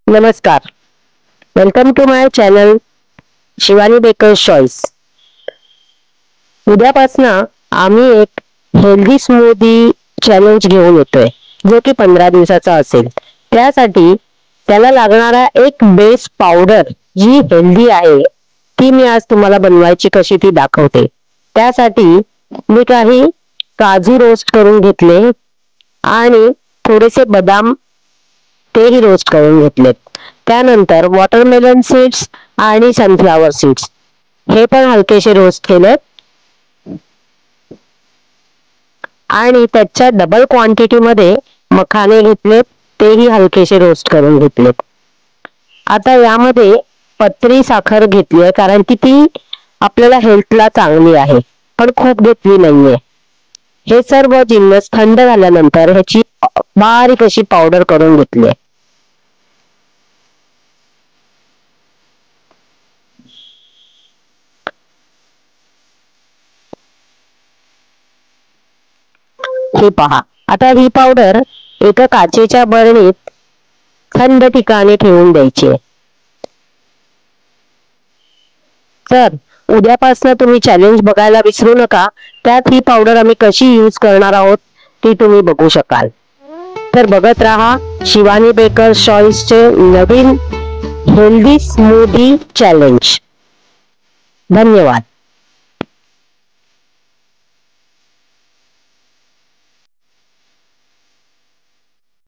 नमस्कार. Welcome to my channel Shivani bakers choice. उद्यापासनं आम्ही एक हेल्दी स्मूदी चॅलेंज घेऊन येतोय, जो की 15 दिवसाचा असेल. त्यासाठी त्याला लागणारा एक बेस पावडर जी हेल्दी आहे ती मी आज तुम्हाला बनवायची कशी ती दाखवते. त्यासाठी मी काही काजू रोस्ट करून घेतले आणि थोडेसे बदाम तेही रोस्ट करून घेतलेत. त्यानंतर वॉटरमेलन सीड्स आणि सनफ्लावर सीड्स हे पण हलकेसे रोस्ट केलेत आणि त्याच्या डबल क्वांटिटी मध्ये मखाने घेतलेत, तेही हलकेसे रोस्ट करून घेतलेत. आता यामध्ये पत्री साखर घेतली आहे, कारण की ती आपल्याला हेल्थला चांगली आहे, पण खूप घेतली नाहीये. हे सर्व जिन्नस थंड झाल्यानंतर ह्याची बारीक अशी पावडर करून घेतली आहे. हे पहा, आता ही पावडर एका काचेच्या बरणीत थंड ठिकाणी ठेवून द्यायची आहे. तर उद्यापासून तुम्ही चॅलेंज बघायला विसरू नका. त्यात ही पावडर आम्ही कशी यूज करणार आहोत ती तुम्ही बघू शकाल. तर बघत राहा शिवानी बेकर्स चॉईसचे नवीन हेल्दी स्मूदी चॅलेंज. धन्यवाद.